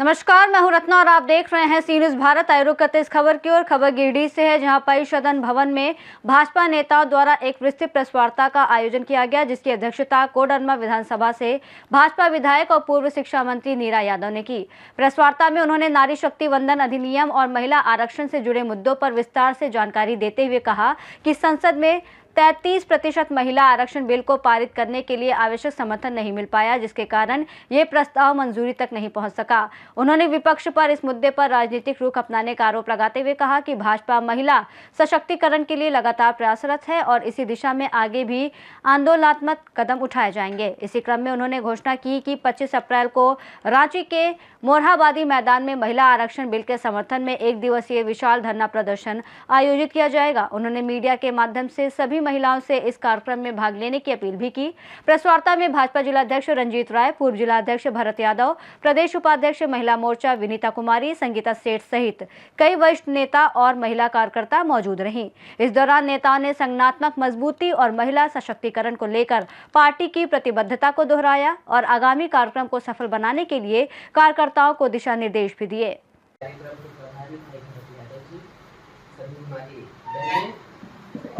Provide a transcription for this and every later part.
नमस्कार, मैं हूं रत्ना और आप देख रहे हैं सी न्यूज भारत। आयोग करते इस खबर की ओर। खबर गिरिडीह से है, जहां परिषदन भवन में भाजपा नेताओं द्वारा एक विस्तृत प्रेस वार्ता का आयोजन किया गया, जिसकी अध्यक्षता कोडरमा विधानसभा से भाजपा विधायक और पूर्व शिक्षा मंत्री नीरा यादव ने की। प्रेस वार्ता में उन्होंने नारी शक्ति वंदन अधिनियम और महिला आरक्षण से जुड़े मुद्दों पर विस्तार से जानकारी देते हुए कहा कि संसद में 33% महिला आरक्षण बिल को पारित करने के लिए आवश्यक समर्थन नहीं मिल पाया, जिसके कारण ये प्रस्ताव मंजूरी तक नहीं पहुंच सका। उन्होंने विपक्ष पर इस मुद्दे पर राजनीतिक रुख अपनाने का आरोप लगाते हुए कहा कि भाजपा महिला सशक्तिकरण के लिए लगातार प्रयासरत है और इसी दिशा में आगे भी आंदोलनात्मक कदम उठाए जाएंगे। इसी क्रम में उन्होंने घोषणा की कि 25 अप्रैल को रांची के मोरहाबादी मैदान में महिला आरक्षण बिल के समर्थन में 1 दिवसीय विशाल धरना प्रदर्शन आयोजित किया जाएगा। उन्होंने मीडिया के माध्यम से सभी महिलाओं से इस कार्यक्रम में भाग लेने की अपील भी की। प्रेस वार्ता में भाजपा जिलाध्यक्ष रंजीत राय, पूर्व जिलाध्यक्ष भरत यादव, प्रदेश उपाध्यक्ष महिला मोर्चा विनीता कुमारी, संगीता सेठ सहित कई वरिष्ठ नेता और महिला कार्यकर्ता मौजूद रहीं। इस दौरान नेताओं ने संगठनात्मक मजबूती और महिला सशक्तिकरण को लेकर पार्टी की प्रतिबद्धता को दोहराया और आगामी कार्यक्रम को सफल बनाने के लिए कार्यकर्ताओं को दिशा निर्देश भी दिए।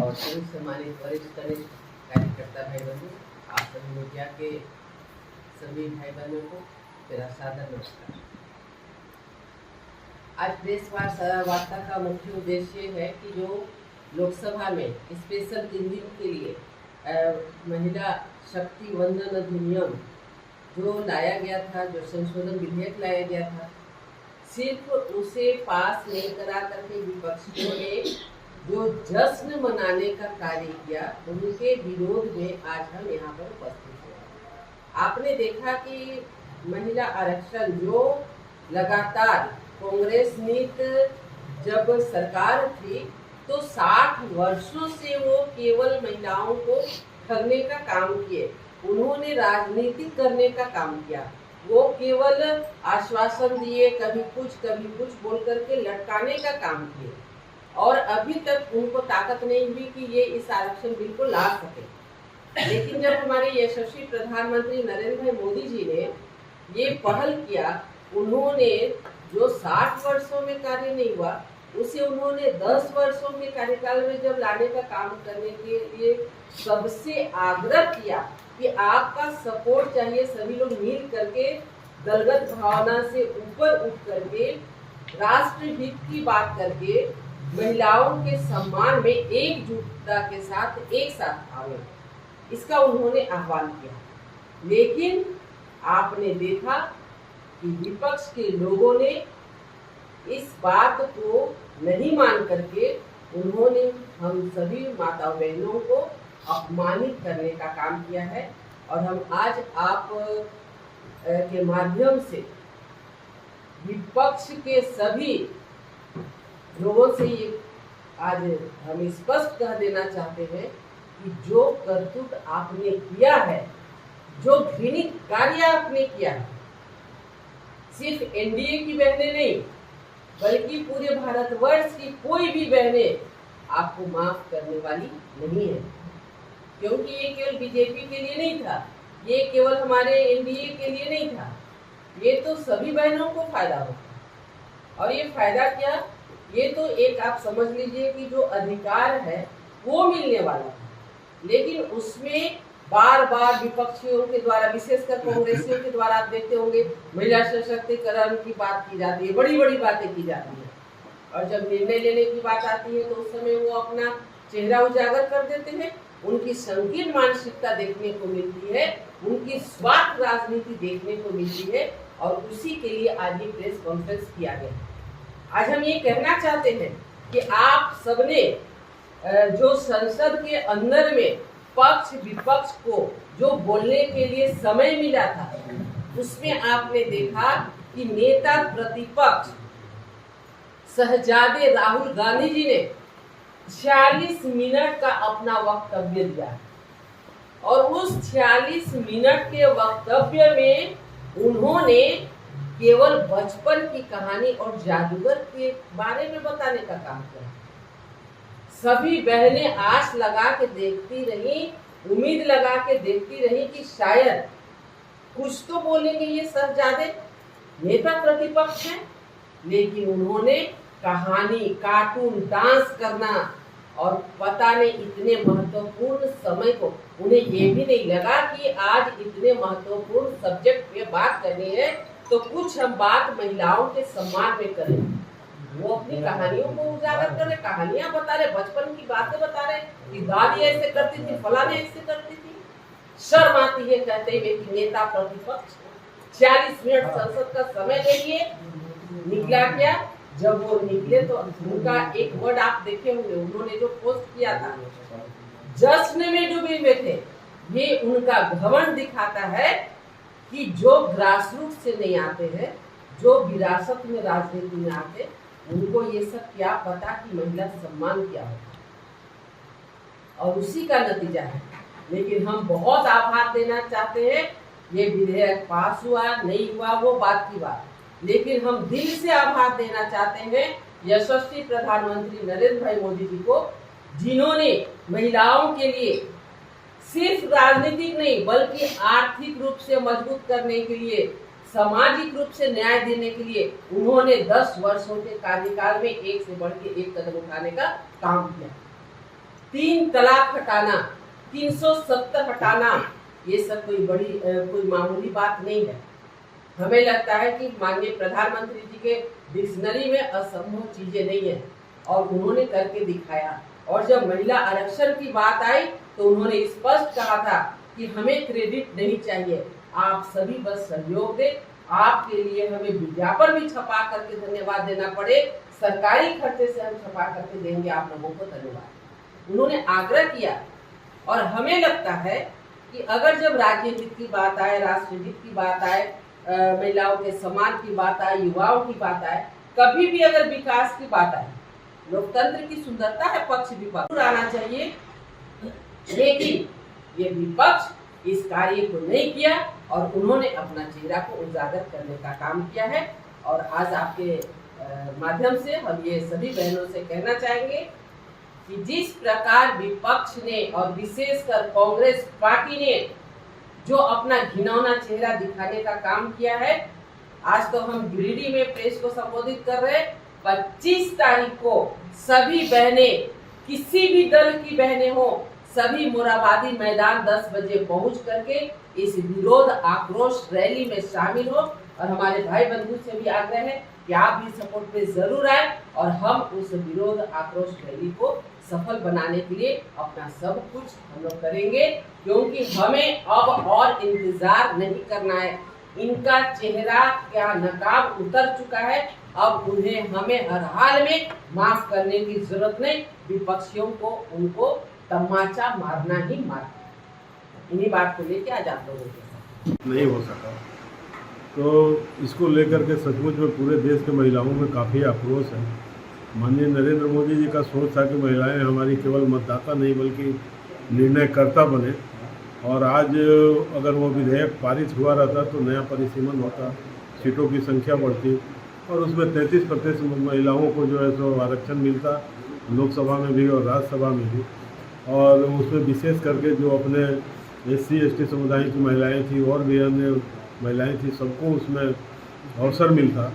और सभी सम्मानित वरिष्ठ कार्यकर्ता भाई बहनों, आप सभी मीडिया के सभी भाई बहनों को मेरा सादर नमस्कार। आज प्रेस वार्ता का मुख्य उद्देश्य है कि जो लोकसभा में स्पेशल 3 दिन के लिए महिला शक्ति वंदन अधिनियम जो लाया गया था, जो संशोधन विधेयक लाया गया था, सिर्फ उसे पास नहीं करा करके विपक्षियों ने जो जश्न मनाने का कार्य किया, उनके विरोध में आज हम यहाँ पर उपस्थित हैं। आपने देखा कि महिला आरक्षण जो लगातार कांग्रेस नीत जब सरकार थी तो 60 वर्षों से वो केवल महिलाओं को ठगने का काम किए, उन्होंने राजनीति करने का काम किया। वो केवल आश्वासन दिए, कभी कुछ बोल करके लटकाने का काम किए और अभी तक उनको ताकत नहीं हुई कि ये इस आरक्षण बिल को ला सके। लेकिन जब हमारे यशस्वी प्रधानमंत्री नरेंद्र भाई मोदी जी ने ये पहल किया, उन्होंने जो 60 वर्षों में कार्य नहीं हुआ उसे उन्होंने 10 वर्षों के कार्यकाल में जब लाने का काम करने के लिए सबसे आग्रह किया कि आपका सपोर्ट चाहिए। सभी लोग मिल करके दलगत भावना से ऊपर उठ करके राष्ट्रहित की बात करके महिलाओं के सम्मान में एकजुटता के साथ एक साथ आवे, इसका उन्होंने आह्वान किया। लेकिन आपने देखा कि विपक्ष के लोगों ने इस बात को नहीं मान करके उन्होंने हम सभी माता बहनों को अपमानित करने का काम किया है। और हम आज आप के माध्यम से विपक्ष के सभी लोगों से ये आज हम स्पष्ट कह देना चाहते हैं कि जो करतूत आपने किया है, जो घृणित कार्य आपने किया है, सिर्फ एनडीए की बहनें नहीं बल्कि पूरे भारतवर्ष की कोई भी बहनें आपको माफ करने वाली नहीं है। क्योंकि ये केवल बीजेपी के लिए नहीं था, ये केवल हमारे एनडीए के लिए नहीं था, ये तो सभी बहनों को फायदा होता। और ये फायदा क्या, ये तो एक आप समझ लीजिए कि जो अधिकार है वो मिलने वाला था, लेकिन उसमें बार बार विपक्षियों के द्वारा, विशेषकर कांग्रेसियों के द्वारा आप देखते होंगे महिला सशक्तिकरण की बात की जाती है, बड़ी बड़ी बातें की जाती है, और जब निर्णय लेने की बात आती है तो उस समय वो अपना चेहरा उजागर कर देते हैं। उनकी संकीर्ण मानसिकता देखने को मिलती है, उनकी स्वार्थ राजनीति देखने को मिलती है, और उसी के लिए आज ये प्रेस कॉन्फ्रेंस किया गया। आज हम ये कहना चाहते हैं कि आप सबने जो संसद के अंदर में पक्ष विपक्ष को जो बोलने के लिए समय मिला था, उसमें आपने देखा कि नेता प्रतिपक्ष शहजादे राहुल गांधी जी ने 46 मिनट का अपना वक्तव्य दिया, और उस 46 मिनट के वक्तव्य में उन्होंने केवल बचपन की कहानी और जादूगर के बारे में बताने का काम किया। सभी बहनें आस लगा के देखती रही, उम्मीद लगा के देखती रही कि शायद कुछ तो बोलेंगे ये शहजादे, नेता प्रतिपक्ष हैं, लेकिन उन्होंने कहानी, कार्टून, डांस करना और पता नहीं इतने महत्वपूर्ण समय को, उन्हें ये भी नहीं लगा कि आज इतने महत्वपूर्ण सब्जेक्ट पे बात करनी है तो कुछ हम बात महिलाओं के सम्मान में करें। वो अपनी कहानियों को उजागर कर रहे, कहानियां बता रहे, बचपन की बातें बता रहे कि दादी ऐसे करती थी, फलाने ऐसे करती थी। शर्म आती है कहते हुए कि नेता प्रतिपक्ष 40 मिनट संसद का समय ले लिए, निकला क्या? जब वो निकले तो उनका एक वर्ड आप देखे होंगे, उन्होंने जो पोस्ट किया था, जश्न में डूबे हुए थे। ये उनका घमंड दिखाता है कि जो ग्रासरूट से नहीं आते हैं, जो विरासत में राजनीति में आते, उनको ये सब क्या पता कि महिला सम्मान क्या होता, और उसी का नतीजा है। लेकिन हम बहुत आभार देना चाहते हैं, ये विधेयक पास हुआ नहीं हुआ वो बात की बात, लेकिन हम दिल से आभार देना चाहते हैं यशस्वी प्रधानमंत्री नरेंद्र भाई मोदी जी को, जिन्होंने महिलाओं के लिए सिर्फ राजनीतिक नहीं बल्कि आर्थिक रूप से मजबूत करने के लिए, सामाजिक रूप से न्याय देने के लिए उन्होंने 10 वर्षों के कार्यकाल में एक से बढ़ के एक कदम उठाने का काम किया। 3 तलाक हटाना, 370 हटाना, ये सब कोई मामूली बात नहीं है। हमें लगता है कि माननीय प्रधानमंत्री जी के डिक्शनरी में असंभव चीजें नहीं है और उन्होंने करके दिखाया। और जब महिला आरक्षण की बात आई तो उन्होंने स्पष्ट कहा था कि हमें क्रेडिट नहीं चाहिए, आप सभी बस सहयोग दें। आपके लिए हमें विज्ञापन भी छपा करके धन्यवाद देना पड़े, सरकारी खर्चे से हम छपा करके देंगे आप लोगों को धन्यवाद, उन्होंने आग्रह किया। और हमें लगता है कि अगर जब राज्य हित की बात आए, राष्ट्र हित की बात आए, महिलाओं के सम्मान की बात आए, युवाओं की बात आए, कभी भी अगर विकास की बात आए, लोकतंत्र की सुंदरता है पक्ष विपक्ष आना चाहिए, लेकिन ये विपक्ष इस कार्य को नहीं किया और उन्होंने अपना चेहरा को उजागर करने का काम किया है। और आज आपके माध्यम से हम ये सभी बहनों से कहना चाहेंगे कि जिस प्रकार विपक्ष ने और विशेषकर कांग्रेस पार्टी ने जो अपना घिनौना चेहरा दिखाने का काम किया है, आज तो हम गिरिडीह में प्रेस को संबोधित कर रहे हैं, 25 तारीख को सभी बहनें, किसी भी दल की बहनें हो, सभी मोराबादी मैदान 10 बजे पहुंच करके इस विरोध आक्रोश रैली में शामिल हो। और हमारे भाई बंधु से भी आग्रह है कि आप भी सपोर्ट में जरूर आए और हम उस विरोध आक्रोश रैली को सफल बनाने के लिए अपना सब कुछ हम लोग करेंगे, क्योंकि हमें अब और इंतजार नहीं करना है। इनका चेहरा क्या नकाब उतर चुका है, अब उन्हें हमें हर हाल में माफ करने की जरूरत नहीं, विपक्षियों को उनको तमाचा मारना ही मारना। इन्हीं बात को लेकर आज आप लोगों के साथ नहीं हो सका, तो इसको लेकर के सचमुच में पूरे देश के महिलाओं में काफ़ी आक्रोश है। माननीय नरेंद्र मोदी जी का सोच था कि महिलाएं हमारी केवल मतदाता नहीं बल्कि निर्णयकर्ता बने, और आज अगर वो विधेयक पारित हुआ रहता तो नया परिसीमन होता, सीटों की संख्या बढ़ती और उसमें 33% महिलाओं को जो है सो आरक्षण मिलता, लोकसभा में भी और राज्यसभा में भी। और उसमें विशेष करके जो अपने SC ST समुदाय की महिलाएं थी और भी अन्य महिलाएं थी, सबको उसमें अवसर मिलता।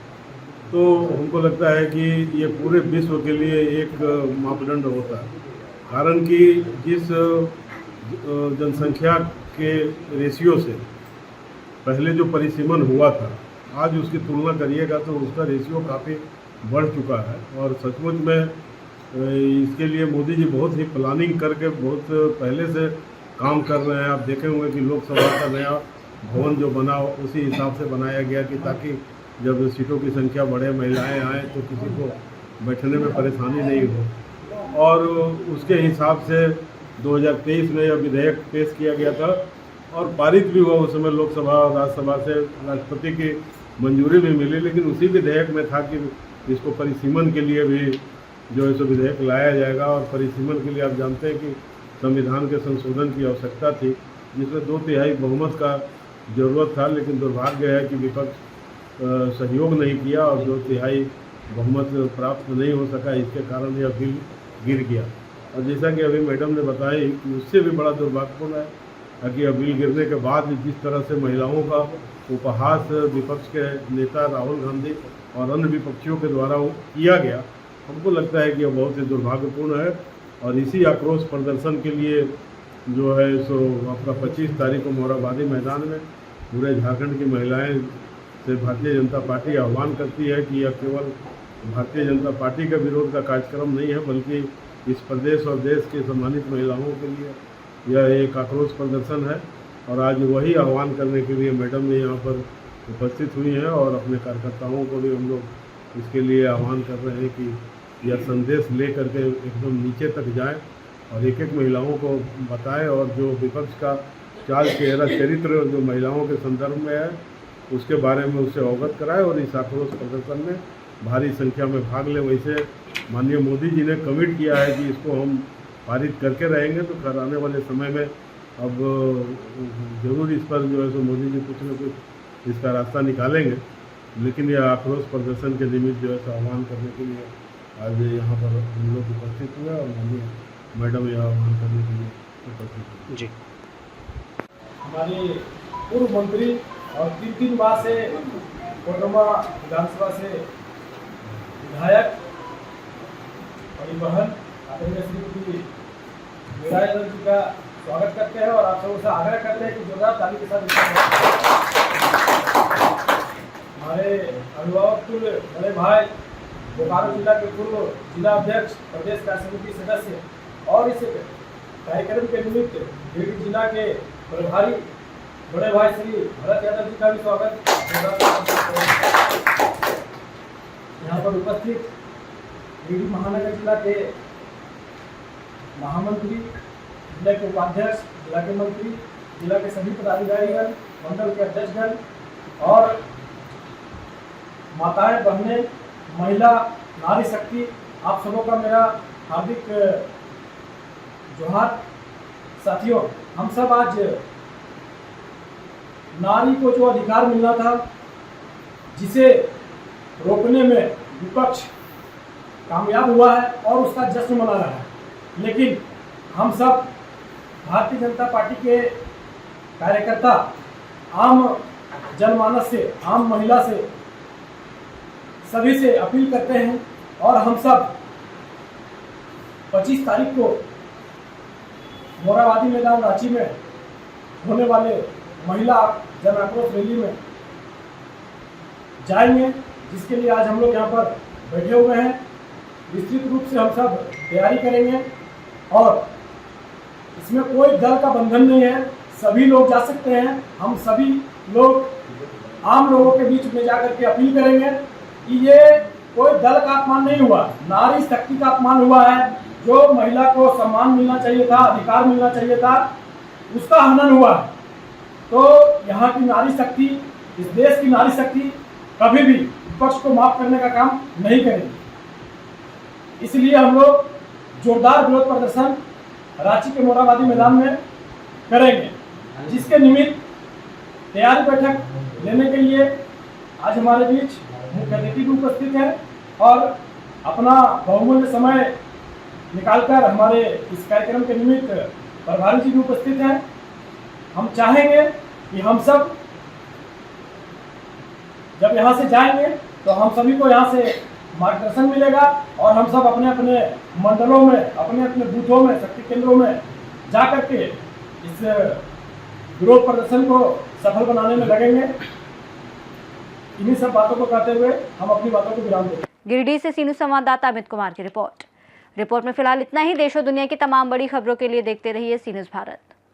तो हमको लगता है कि ये पूरे विश्व के लिए एक मापदंड होता है, कारण कि जिस जनसंख्या के रेशियो से पहले जो परिसीमन हुआ था, आज उसकी तुलना करिएगा तो उसका रेशियो काफ़ी बढ़ चुका है। और सचमुच में इसके लिए मोदी जी बहुत ही प्लानिंग करके बहुत पहले से काम कर रहे हैं। आप देखे होंगे कि लोकसभा का नया भवन जो बना उसी हिसाब से बनाया गया कि ताकि जब सीटों की संख्या बढ़े, महिलाएं आएँ तो किसी को बैठने में परेशानी नहीं हो। और उसके हिसाब से 2023 में यह विधेयक पेश किया गया था और पारित भी हुआ। उस समय लोकसभा और राज्यसभा से राष्ट्रपति की मंजूरी भी मिली, लेकिन उसी विधेयक में था कि इसको परिसीमन के लिए भी जो है सो विधेयक लाया जाएगा। और परिसीमन के लिए आप जानते हैं कि संविधान के संशोधन की आवश्यकता थी, जिसमें 2/3 बहुमत का ज़रूरत था, लेकिन दुर्भाग्य है कि विपक्ष सहयोग नहीं किया और 2/3 बहुमत प्राप्त नहीं हो सका। इसके कारण यह बिल गिर गया। और जैसा कि अभी मैडम ने बताई कि उससे भी बड़ा दुर्भाग्यपूर्ण है ताकि बिल गिरने के बाद जिस तरह से महिलाओं का उपहास विपक्ष के नेता राहुल गांधी और अन्य विपक्षियों के द्वारा किया गया, हमको लगता है कि यह बहुत ही दुर्भाग्यपूर्ण है। और इसी आक्रोश प्रदर्शन के लिए जो है सो अपना 25 तारीख को मोरहाबादी मैदान में पूरे झारखंड की महिलाएं से भारतीय जनता पार्टी आह्वान करती है कि यह केवल भारतीय जनता पार्टी का विरोध का कार्यक्रम नहीं है, बल्कि इस प्रदेश और देश के सम्मानित महिलाओं के लिए यह एक आक्रोश प्रदर्शन है। और आज वही आह्वान करने के लिए मैडम भी यहाँ पर उपस्थित हुई हैं और अपने कार्यकर्ताओं को भी हम लोग इसके लिए आह्वान कर रहे हैं कि यह संदेश ले करके एकदम नीचे तक जाएं और एक एक महिलाओं को बताएं और जो विपक्ष का चाल चेहरा चरित्र जो महिलाओं के संदर्भ में है उसके बारे में उससे अवगत कराएं और इस आक्रोश प्रदर्शन में भारी संख्या में भाग लें। वैसे माननीय मोदी जी ने कमिट किया है कि इसको हम पारित करके रहेंगे, तो खैर आने वाले समय में अब जरूर इस पर जो है सो मोदी जी कुछ न कुछ इसका रास्ता निकालेंगे। लेकिन यह आक्रोश प्रदर्शन के निमित्त जो है सो आह्वान करने के लिए आज यहाँ पर हम लोग उपस्थित हुए और माननीय मैडम यह आह्वान करने के लिए उपस्थित हुए। जी, हमारे पूर्व मंत्री और 3 बार से कोडरमा विधानसभा से विधायक परिवहन आदरणीय श्रीमती मीरा यादव जी का स्वागत करते हैं और आप सबों से आग्रह करते हैं कि जोरदार ताली के साथ हमारे अभिभावक बड़े भाई बोकारो जिला के पूर्व जिला अध्यक्ष, प्रदेश कार्य समिति सदस्य और इस कार्यक्रम के निमित्त गिरिडीह जिला के प्रभारी बड़े भाई श्री भरत यादव जी का भी स्वागत। यहाँ पर उपस्थित गिरिडीह महानगर जिला के महामंत्री, जिला के उपाध्यक्ष, जिला के मंत्री, जिला के सभी पदाधिकारीगण, मंडल के अध्यक्षगण और माताएं, बहनें, महिला, नारी शक्ति, आप सबों का मेरा हार्दिक जोहार। साथियों, हम सब आज नारी को जो अधिकार मिलना था, जिसे रोकने में विपक्ष कामयाब हुआ है और उसका जश्न मना रहा है, लेकिन हम सब भारतीय जनता पार्टी के कार्यकर्ता आम जनमानस से, आम महिला से, सभी से अपील करते हैं और हम सब 25 तारीख को मोरहाबादी मैदान रांची में होने वाले महिला जन आक्रोश रैली में जाएंगे, जिसके लिए आज हम लोग यहाँ पर बैठे हुए हैं। विस्तृत रूप से हम सब तैयारी करेंगे और इसमें कोई दल का बंधन नहीं है, सभी लोग जा सकते हैं। हम सभी लोग आम लोगों के बीच में जाकर के अपील करेंगे कि ये कोई दल का अपमान नहीं हुआ, नारी शक्ति का अपमान हुआ है। जो महिला को सम्मान मिलना चाहिए था, अधिकार मिलना चाहिए था, उसका हनन हुआ है। तो यहाँ की नारी शक्ति, इस देश की नारी शक्ति कभी भी विपक्ष को माफ करने का काम नहीं करेगी। इसलिए हम लोग जोरदार विरोध प्रदर्शन रांची के मोरहाबादी मैदान में करेंगे, जिसके निमित्त तैयारी बैठक लेने के लिए आज हमारे बीच मुख्य अतिथि भी उपस्थित है और अपना बहुमूल्य समय निकालकर हमारे इस कार्यक्रम के निमित्त प्रभारी जी भी उपस्थित हैं। हम चाहेंगे कि हम सब जब यहाँ से जाएंगे तो हम सभी को यहाँ से मार्गदर्शन मिलेगा और हम सब अपने अपने मंडलों में, अपने अपने बूथों में, शक्ति केंद्रों में जा करके इस विरोध प्रदर्शन को सफल बनाने में लगेंगे। इन्हीं सब बातों को कहते हुए हम अपनी बातों को विराम देंगे। गिरिडीह से सीनू संवाददाता अमित कुमार की रिपोर्ट में फिलहाल इतना ही। देश और दुनिया की तमाम बड़ी खबरों के लिए देखते रहिए सी न्यूज़ भारत।